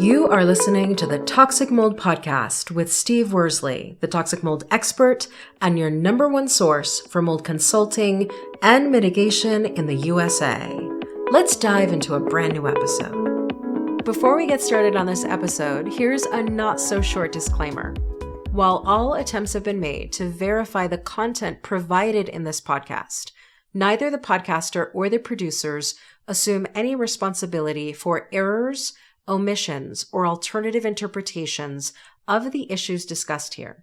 You are listening to the Toxic Mold Podcast with Steve Worsley, the toxic mold expert and your number one source for mold consulting and mitigation in the USA. Let's dive into a brand new episode. Before we get started on this episode, here's a not so short disclaimer. While all attempts have been made to verify the content provided in this podcast, neither the podcaster or the producers assume any responsibility for errors, omissions, or alternative interpretations of the issues discussed here.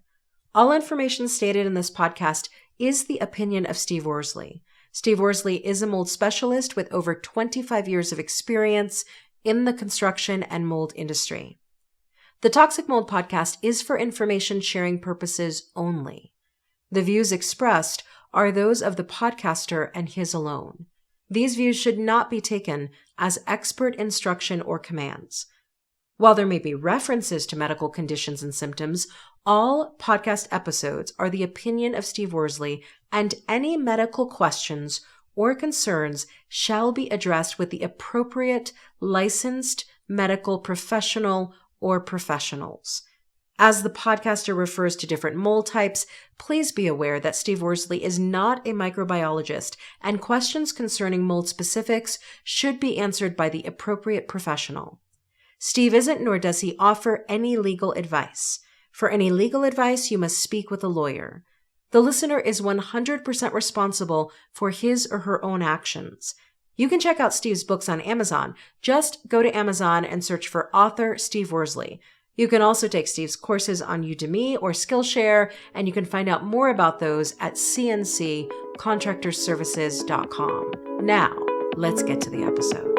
All information stated in this podcast is the opinion of Steve Worsley. Steve Worsley is a mold specialist with over 25 years of experience in the construction and mold industry. The Toxic Mold Podcast is for information sharing purposes only. The views expressed are those of the podcaster and his alone. These views should not be taken as expert instruction or commands. While there may be references to medical conditions and symptoms, all podcast episodes are the opinion of Steve Worsley, and any medical questions or concerns shall be addressed with the appropriate licensed medical professional or professionals. As the podcaster refers to different mold types, please be aware that Steve Worsley is not a microbiologist, and questions concerning mold specifics should be answered by the appropriate professional. Steve isn't, nor does he offer any legal advice. For any legal advice, you must speak with a lawyer. The listener is 100% responsible for his or her own actions. You can check out Steve's books on Amazon. Just go to Amazon and search for author Steve Worsley. You can also take Steve's courses on Udemy or Skillshare, and you can find out more about those at cnccontractorservices.com. Now, let's get to the episode.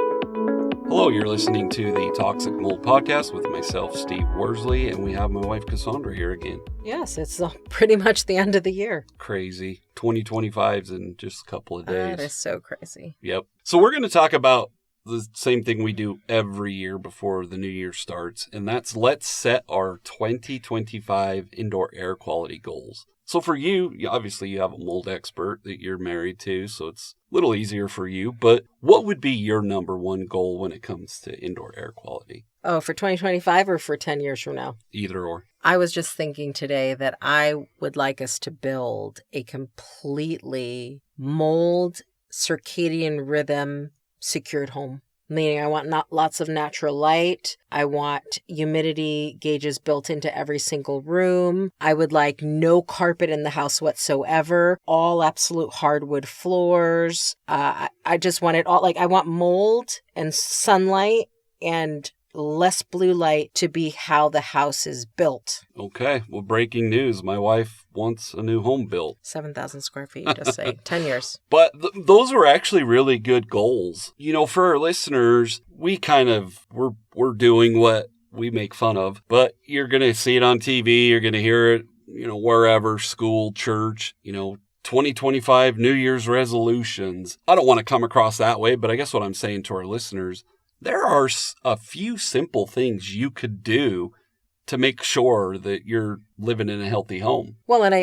Hello, you're listening to the Toxic Mold Podcast with myself, Steve Worsley, and we have my wife, Cassandra, here again. Yes, it's pretty much the end of the year. Crazy. 2025's in just a couple of days. That is so crazy. Yep. So we're going to talk about the same thing we do every year before the new year starts, and that's let's set our 2025 indoor air quality goals. So for you, obviously you have a mold expert that you're married to, so it's a little easier for you, but what would be your number one goal when it comes to indoor air quality? Oh, for 2025 or for 10 years from now? Either or. I was just thinking today that I would like us to build a completely mold circadian rhythm secured home. Meaning I want not lots of natural light. I want humidity gauges built into every single room. I would like no carpet in the house whatsoever. All absolute hardwood floors. I just want it all. Like I want mold and sunlight and less blue light to be how the house is built. Okay. Well, breaking news. My wife wants a new home built. 7,000 square feet, just say 10 years. But those are actually really good goals. You know, for our listeners, we kind of, we're doing what we make fun of, but you're going to see it on TV. You're going to hear it, wherever, school, church, 2025 New Year's resolutions. I don't want to come across that way, but I guess what I'm saying to our listeners, there are a few simple things you could do to make sure that you're living in a healthy home. Well, and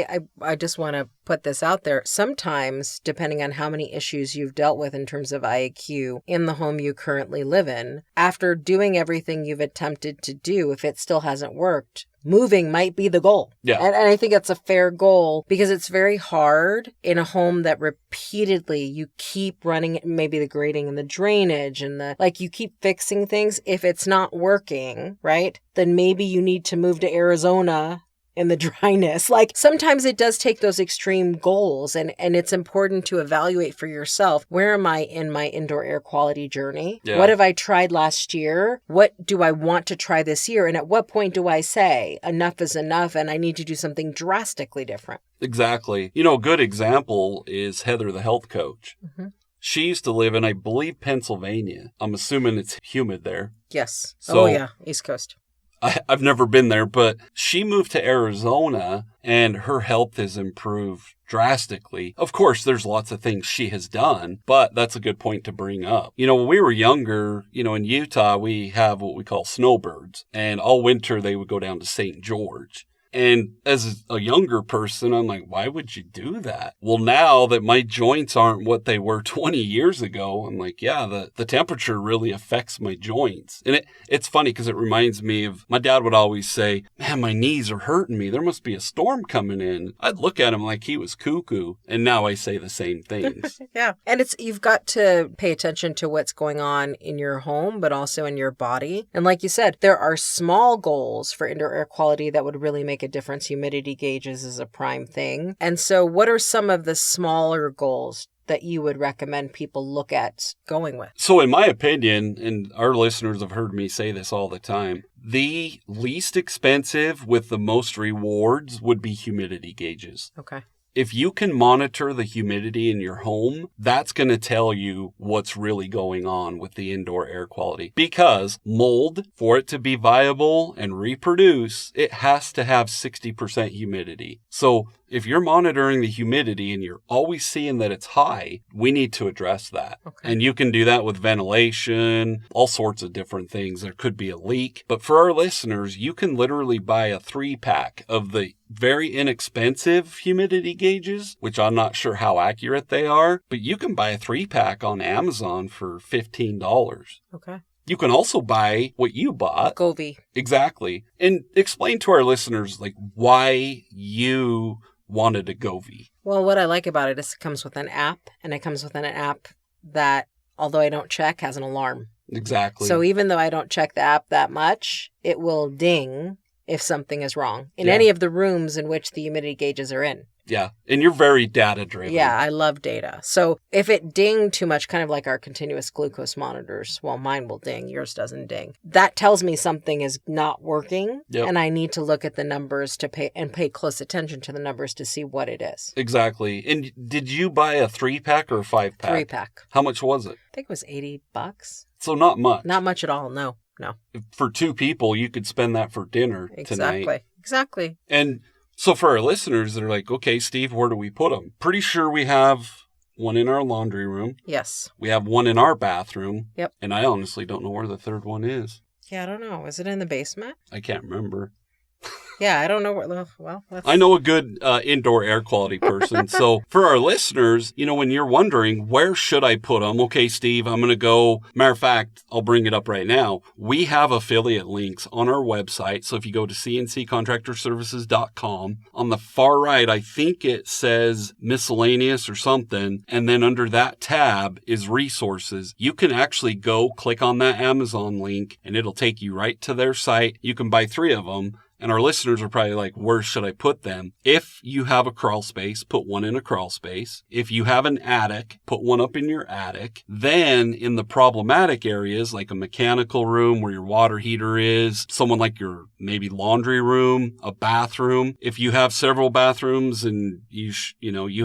I just want to put this out there. Sometimes, depending on how many issues you've dealt with in terms of IAQ in the home you currently live in, after doing everything you've attempted to do, if it still hasn't worked, moving might be the goal. Yeah. And I think it's a fair goal because it's very hard in a home that repeatedly you keep running maybe the grading and the drainage and you keep fixing things. If it's not working, right, then maybe you need to move to Arizona in the dryness. Sometimes it does take those extreme goals and it's important to evaluate for yourself. Where am I in my indoor air quality journey? Yeah. What have I tried last year? What do I want to try this year? And at what point do I say enough is enough and I need to do something drastically different? Exactly. A good example is Heather, the health coach. Mm-hmm. She used to live in, I believe, Pennsylvania. I'm assuming it's humid there. Yes. So, yeah. East Coast. I've never been there, but she moved to Arizona and her health has improved drastically. Of course, there's lots of things she has done, but that's a good point to bring up. When we were younger, in Utah, we have what we call snowbirds, and all winter they would go down to St. George. And as a younger person, I'm like, why would you do that? Well, now that my joints aren't what they were 20 years ago, I'm like, yeah, the temperature really affects my joints. And it's funny because it reminds me of my dad would always say, man, my knees are hurting me. There must be a storm coming in. I'd look at him like he was cuckoo. And now I say the same things. Yeah. And you've got to pay attention to what's going on in your home, but also in your body. And like you said, there are small goals for indoor air quality that would really make a difference. Humidity gauges is a prime thing. And so what are some of the smaller goals that you would recommend people look at going with? So in my opinion, and our listeners have heard me say this all the time, the least expensive with the most rewards would be humidity gauges. Okay. If you can monitor the humidity in your home, that's going to tell you what's really going on with the indoor air quality. Because mold, for it to be viable and reproduce, it has to have 60% humidity. So if you're monitoring the humidity and you're always seeing that it's high, we need to address that. Okay. And you can do that with ventilation, all sorts of different things. There could be a leak. But for our listeners, you can literally buy a 3-pack of the very inexpensive humidity gauges, which I'm not sure how accurate they are, but you can buy a 3-pack on Amazon for $15. Okay. You can also buy what you bought. Govee. Exactly. And explain to our listeners, like, why you wanted a Govee. Well, what I like about it is it comes with an app, and it comes with an app that, although I don't check, has an alarm. Exactly. So even though I don't check the app that much, it will ding if something is wrong in any of the rooms in which the humidity gauges are in. Yeah. And you're very data driven. Yeah, I love data. So if it dinged too much, kind of like our continuous glucose monitors, well, mine will ding, yours doesn't ding. That tells me something is not working, and I need to look at the numbers to pay close attention to the numbers to see what it is. Exactly. And did you buy a 3-pack or a 5-pack? 3-pack. How much was it? I think it was $80. So not much. Not much at all, no. For 2 people, you could spend that for dinner tonight. Exactly. And so for our listeners, they're like, okay, Steve, where do we put them? Pretty sure we have one in our laundry room. Yes. We have one in our bathroom. Yep. And I honestly don't know where the third one is. Yeah, I don't know. Is it in the basement? I can't remember. Yeah, I don't know where. Well, I know a good indoor air quality person. So for our listeners, when you're wondering, where should I put them? Okay, Steve, I'm going to go. Matter of fact, I'll bring it up right now. We have affiliate links on our website. So if you go to cnccontractorservices.com, on the far right, I think it says miscellaneous or something. And then under that tab is resources. You can actually go click on that Amazon link and it'll take you right to their site. You can buy 3 of them. And our listeners are probably like, where should I put them? If you have a crawl space, put one in a crawl space. If you have an attic, put one up in your attic. Then in the problematic areas, like a mechanical room where your water heater is, someone like your maybe laundry room, a bathroom. If you have several bathrooms and you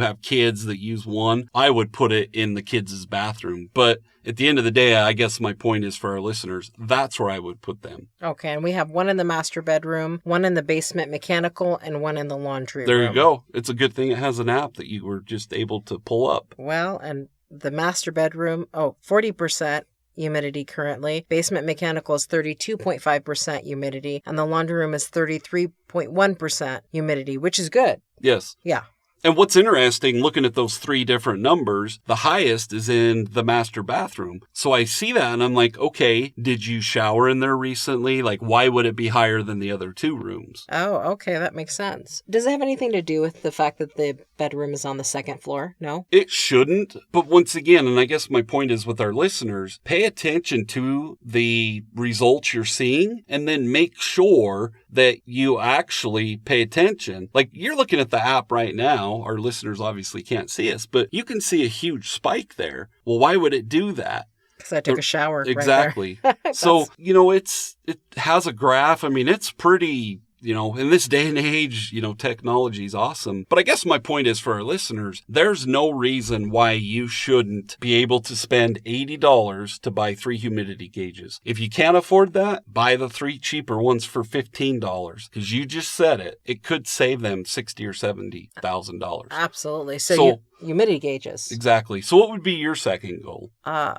have kids that use one, I would put it in the kids' bathroom. But at the end of the day, I guess my point is for our listeners, that's where I would put them. Okay, and we have one in the master bedroom, one in the basement mechanical, and one in the laundry room. There you go. It's a good thing it has an app that you were just able to pull up. Well, and the master bedroom, 40% humidity currently. Basement mechanical is 32.5% humidity, and the laundry room is 33.1% humidity, which is good. Yes. Yeah. And what's interesting, looking at those 3 different numbers, the highest is in the master bathroom. So I see that and I'm like, okay, did you shower in there recently? Like, why would it be higher than the other 2 rooms? Oh, okay. That makes sense. Does it have anything to do with the fact that the bedroom is on the 2nd floor? No? It shouldn't. But once again, and I guess my point is with our listeners, pay attention to the results you're seeing and then make sure that you actually pay attention. Like, you're looking at the app right now. Our listeners obviously can't see us, but you can see a huge spike there. Well, why would it do that? Because I took a shower. Exactly. Right there. So, it has a graph. I mean, it's pretty, in this day and age, technology is awesome. But I guess my point is for our listeners, there's no reason why you shouldn't be able to spend $80 to buy 3 humidity gauges. If you can't afford that, buy the 3 cheaper ones for $15. Because you just said it. It could save them $60,000 or $70,000. Absolutely. So humidity gauges. Exactly. So what would be your second goal?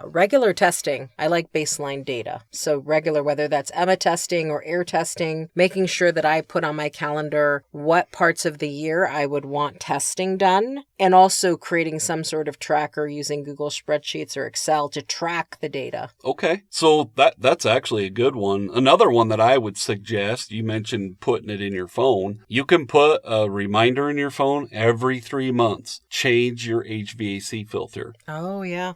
Regular testing. I like baseline data. So regular, whether that's EMA testing or air testing, making sure that I put on my calendar what parts of the year I would want testing done, and also creating some sort of tracker using Google spreadsheets or Excel to track the data. Okay. So that's actually a good one. Another one that I would suggest, you mentioned putting it in your phone. You can put a reminder in your phone every 3 months. Change your HVAC filter. Oh, yeah.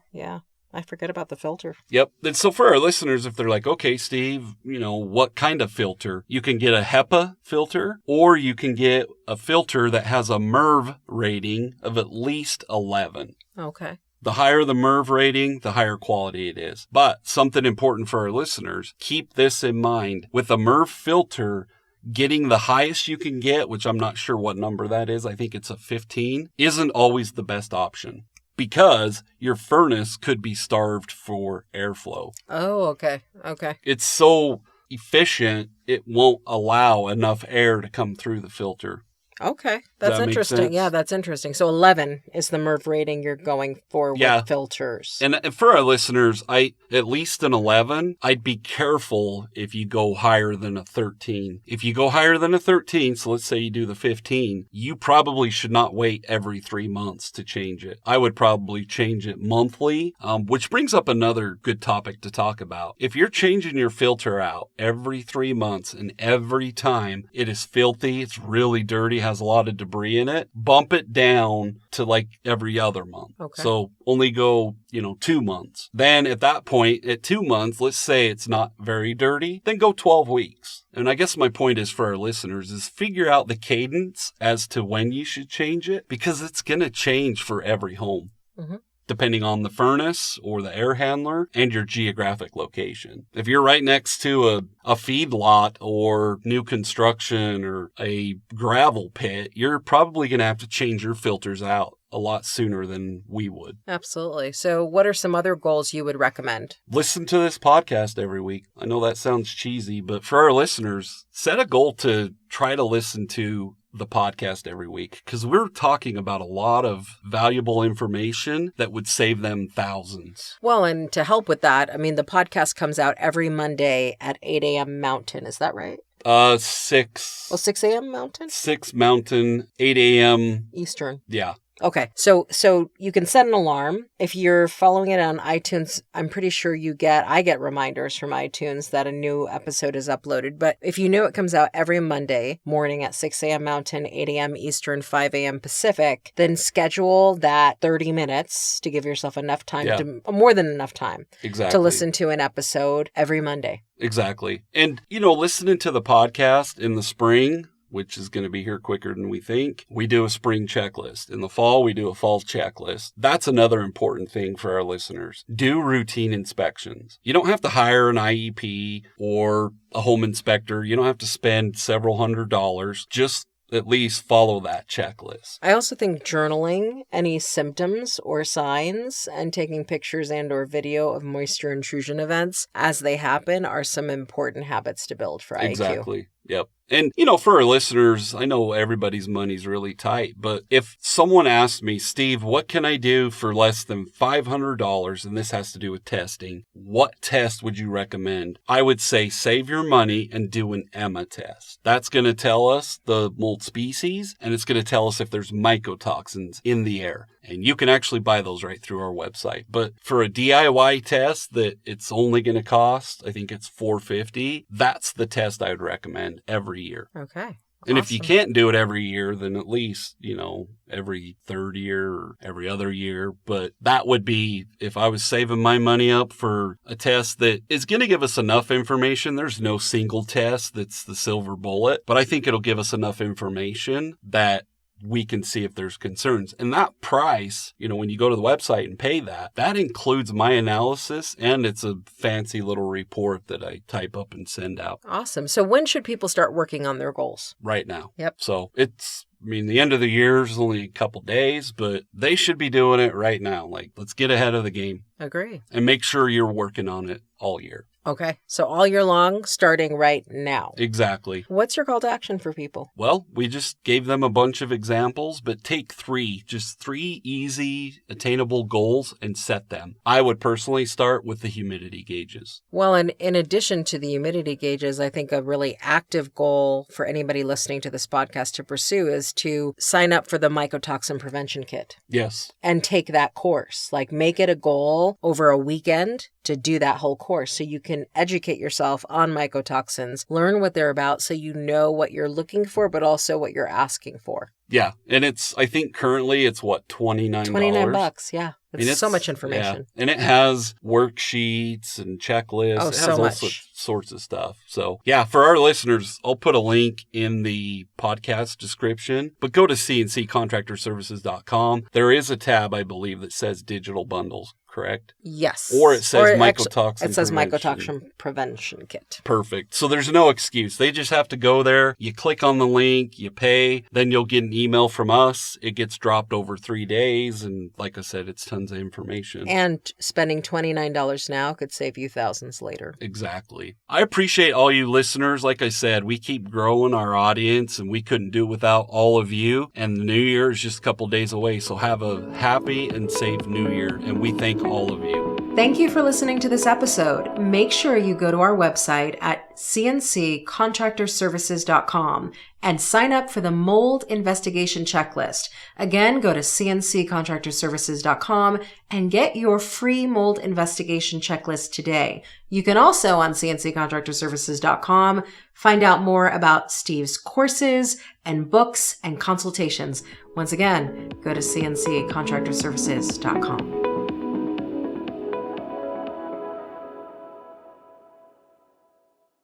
I forget about the filter. Yep. And so for our listeners, if they're like, okay, Steve, what kind of filter? You can get a HEPA filter, or you can get a filter that has a MERV rating of at least 11. Okay. The higher the MERV rating, the higher quality it is. But something important for our listeners, keep this in mind. With a MERV filter, getting the highest you can get, which I'm not sure what number that is, I think it's a 15, isn't always the best option, because your furnace could be starved for airflow. Oh, okay. It's so efficient, it won't allow enough air to come through the filter. Okay, that's interesting. Yeah, that's interesting. So 11 is the MERV rating you're going for with filters. And for our listeners, at least an 11, I'd be careful if you go higher than a 13. If you go higher than a 13, so let's say you do the 15, you probably should not wait every 3 months to change it. I would probably change it monthly, which brings up another good topic to talk about. If you're changing your filter out every 3 months and every time it is filthy, it's really dirty, has a lot of debris in it, bump it down to like every other month. Okay. So only go, 2 months. Then at that point, at 2 months, let's say it's not very dirty, then go 12 weeks. And I guess my point is for our listeners is figure out the cadence as to when you should change it, because it's going to change for every home. Mm-hmm. Depending on the furnace or the air handler and your geographic location. If you're right next to a feed lot or new construction or a gravel pit, you're probably going to have to change your filters out a lot sooner than we would. Absolutely. So what are some other goals you would recommend? Listen to this podcast every week. I know that sounds cheesy, but for our listeners, set a goal to try to listen to the podcast every week, because we're talking about a lot of valuable information that would save them thousands. Well, and to help with that, the podcast comes out every Monday at 8 a.m. Mountain. Is that right? 6. Well, 6 a.m. Mountain? 6 Mountain, 8 a.m. Eastern. Yeah. Okay, so you can set an alarm. If you're following it on iTunes, I'm pretty sure I get reminders from iTunes that a new episode is uploaded. But if you know it comes out every Monday morning at 6 a.m. Mountain, 8 a.m. Eastern, 5 a.m. Pacific, then schedule that 30 minutes to give yourself enough time, more than enough time, to listen to an episode every Monday. Exactly. And, listening to the podcast in the spring, which is going to be here quicker than we think, we do a spring checklist. In the fall, we do a fall checklist. That's another important thing for our listeners. Do routine inspections. You don't have to hire an IEP or a home inspector. You don't have to spend several $100s. Just at least follow that checklist. I also think journaling any symptoms or signs and taking pictures and or video of moisture intrusion events as they happen are some important habits to build for IAQ. Exactly. Yep. And, for our listeners, I know everybody's money's really tight, but if someone asked me, Steve, what can I do for less than $500, and this has to do with testing, what test would you recommend? I would say save your money and do an EMA test. That's going to tell us the mold species, and it's going to tell us if there's mycotoxins in the air. And you can actually buy those right through our website. But for a DIY test that it's only going to cost, I think it's $450, that's the test I would recommend every year. Okay. And if you can't do it every year, then at least, every third year or every other year. But that would be, if I was saving my money up for a test that is going to give us enough information. There's no single test that's the silver bullet, but I think it'll give us enough information that we can see if there's concerns. And that price, when you go to the website and pay that includes my analysis, and it's a fancy little report that I type up and send out. Awesome. So when should people start working on their goals? Right now. Yep. So the end of the year is only a couple days, but they should be doing it right now. Let's get ahead of the game. Agree. And make sure you're working on it all year. Okay. So all year long, starting right now. Exactly. What's your call to action for people? Well, we just gave them a bunch of examples, but take just three easy, attainable goals and set them. I would personally start with the humidity gauges. Well, and in addition to the humidity gauges, I think a really active goal for anybody listening to this podcast to pursue is to sign up for the mycotoxin prevention kit. Yes. And take that course. Like, make it a goal over a weekend to do that whole course so you can educate yourself on mycotoxins, learn what they're about so you know what you're looking for, but also what you're asking for. Yeah. And I think currently it's what, $29? $29, yeah. It's so much information. Yeah. And it has worksheets and checklists. Oh, it has so all much. sorts of stuff. So yeah, for our listeners, I'll put a link in the podcast description, but go to cnccontractorservices.com. There is a tab, I believe, that says digital bundles, correct? Yes. Or it says mycotoxin It says prevention. mycotoxin prevention kit. Perfect. So there's no excuse. They just have to go there. You click on the link, you pay, then you'll get an email from us. It gets dropped over 3 days. And like I said, it's tons of information. And spending $29 now could save you thousands later. Exactly. I appreciate all you listeners. Like I said, we keep growing our audience and we couldn't do it without all of you. And the new year is just a couple days away. So have a happy and safe new year. And we thank all of you. Thank you for listening to this episode. Make sure you go to our website at cnccontractorservices.com and sign up for the mold investigation checklist. Again, go to cnccontractorservices.com and get your free mold investigation checklist today. You can also on cnccontractorservices.com find out more about Steve's courses and books and consultations. Once again, go to cnccontractorservices.com.